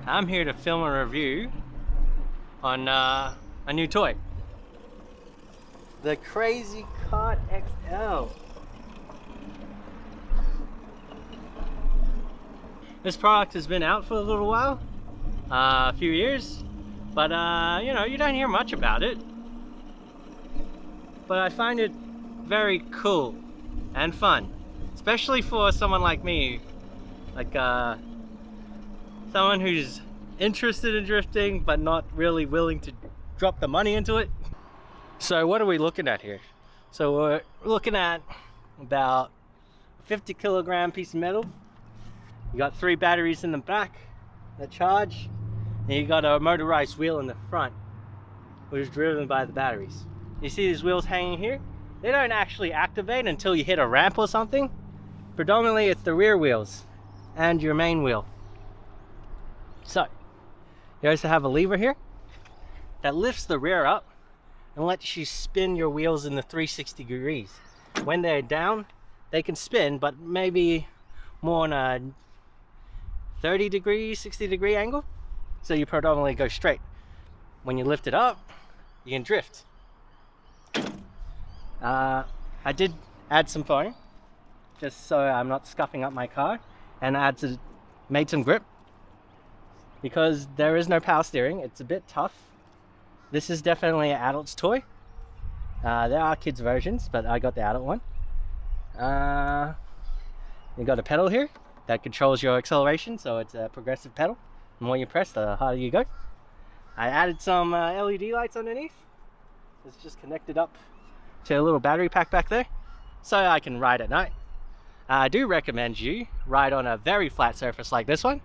I'm here to film a review on a new toy. The Crazy Cart XL. This product has been out for a little while, a few years, but you know, you don't hear much about it. But I find it very cool and fun, especially for someone like me, like someone who's interested in drifting but not really willing to drop the money into it. So what are we looking at here? So we're looking at about a 50 kilogram piece of metal. You got 3 batteries in the back that charge, and you got a motorized wheel in the front, which is driven by the batteries. You see these wheels hanging here? They don't actually activate until you hit a ramp or something. Predominantly it's the rear wheels and your main wheel. So you also have a lever here that lifts the rear up and lets you spin your wheels in the 360 degrees. When they're down, they can spin, but maybe more on a 30 degree, 60 degree angle. So you predominantly go straight. When you lift it up, you can drift. I did add some foam, just so I'm not scuffing up my car, and I made some grip. Because there is no power steering, it's a bit tough. This is definitely an adult's toy. There are kids versions, but I got the adult one. You got a pedal here that controls your acceleration, so it's a progressive pedal. The more you press, the harder you go. I added some LED lights underneath. It's just connected up to a little battery pack back there, so I can ride at night. I do recommend you ride on a very flat surface like this one.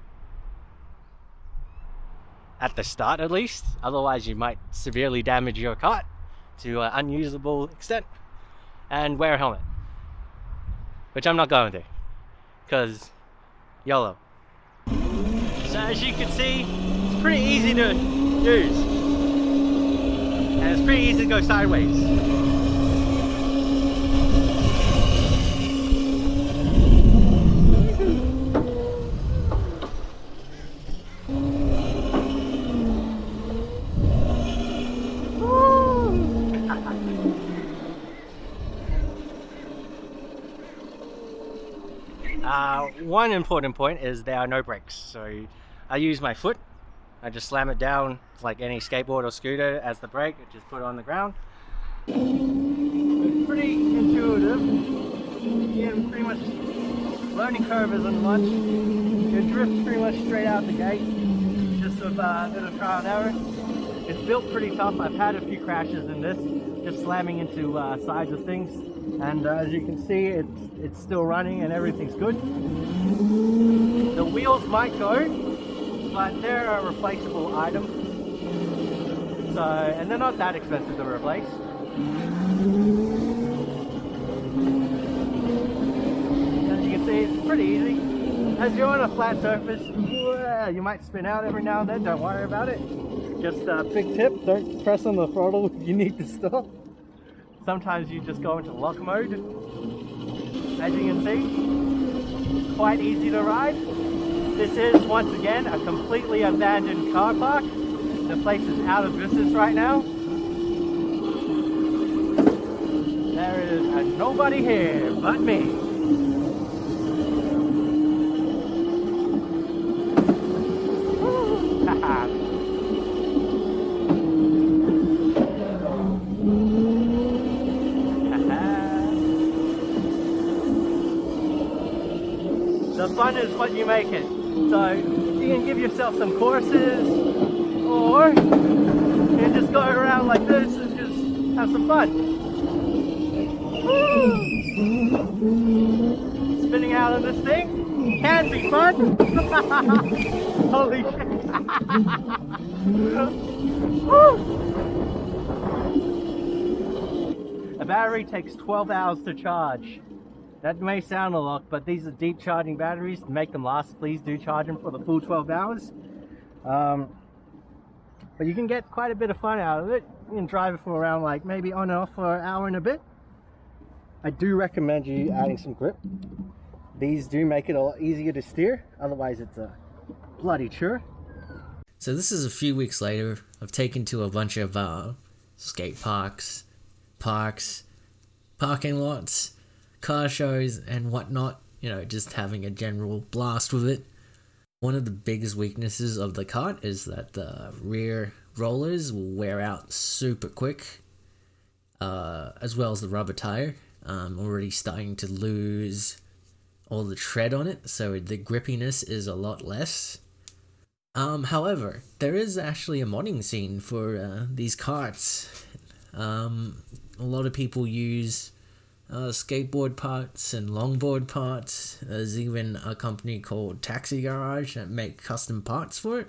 At the start at least, otherwise you might severely damage your cart to an unusable extent. And wear a helmet, which I'm not going to, because YOLO. So as you can see, it's pretty easy to use, and it's pretty easy to go sideways. One important point is there are no brakes, so I use my foot. I just slam it down like any skateboard or scooter as the brake. I just put it on the ground. It's pretty intuitive. Again, pretty much learning curve isn't much. You drift pretty much straight out the gate, just with a bit of trial and error. It's built pretty tough. I've had a few crashes in this, just slamming into sides of things. And as you can see, it's still running and everything's good. The wheels might go, but they're a replaceable item. So, and they're not that expensive to replace. As you can see, it's pretty easy. As you're on a flat surface, you might spin out every now and then, don't worry about it. Just a big tip, don't press on the throttle if you need to stop. Sometimes you just go into lock mode. As you can see, quite easy to ride. This is, once again, a completely abandoned car park. The place is out of business right now. There is nobody here but me. The fun is what you make it. So you can give yourself some courses, or you can just go around like this and just have some fun. Woo! Spinning out on this thing can be fun. Holy shit. A battery takes 12 hours to charge. That may sound a lot, but these are deep charging batteries. To make them last, please do charge them for the full 12 hours. But you can get quite a bit of fun out of it. You can drive it for around like maybe on and off for an hour and a bit. I do recommend you adding some grip. These do make it a lot easier to steer, otherwise it's a bloody chore. So this is a few weeks later. I've taken to a bunch of skate parks, parking lots, car shows, and whatnot. Just having a general blast with it. One of the biggest weaknesses of the cart is that the rear rollers will wear out super quick, as well as the rubber tire. Already starting to lose all the tread on it, so the grippiness is a lot less. However, there is actually a modding scene for these carts. A lot of people use skateboard parts and longboard parts. There's even a company called Taxi Garage that make custom parts for it.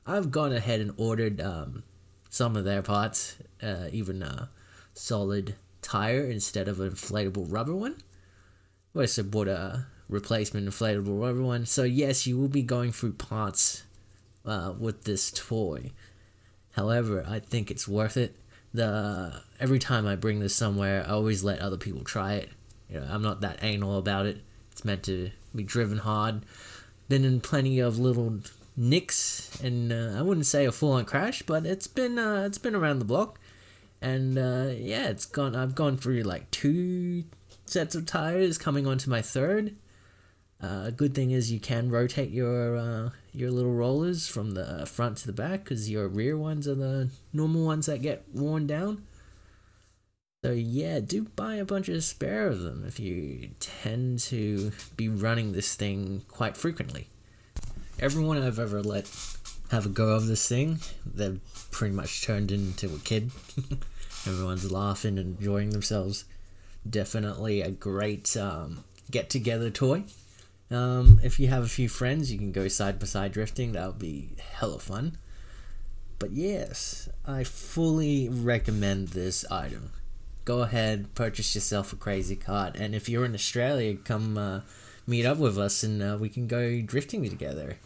I've gone ahead and ordered some of their parts, even a solid tire instead of an inflatable rubber one. I also bought a replacement inflatable rubber one. So yes, you will be going through parts with this toy. However, I think it's worth it. Every time I bring this somewhere, I always let other people try it. I'm not that anal about it. It's meant to be driven hard. Been in plenty of little nicks, and I wouldn't say a full-on crash, but it's been around the block. And yeah, I've gone through like 2 sets of tires, coming onto my third. Good thing is you can rotate your little rollers from the front to the back, because your rear ones are the normal ones that get worn down. So yeah, do buy a bunch of spare of them if you tend to be running this thing quite frequently. Everyone I've ever let have a go of this thing, they've pretty much turned into a kid. Everyone's laughing and enjoying themselves. Definitely a great get-together toy. If you have a few friends, you can go side-by-side drifting. That would be hella fun. But yes, I fully recommend this item. Go ahead, purchase yourself a crazy cart. And if you're in Australia, come meet up with us and we can go drifting together.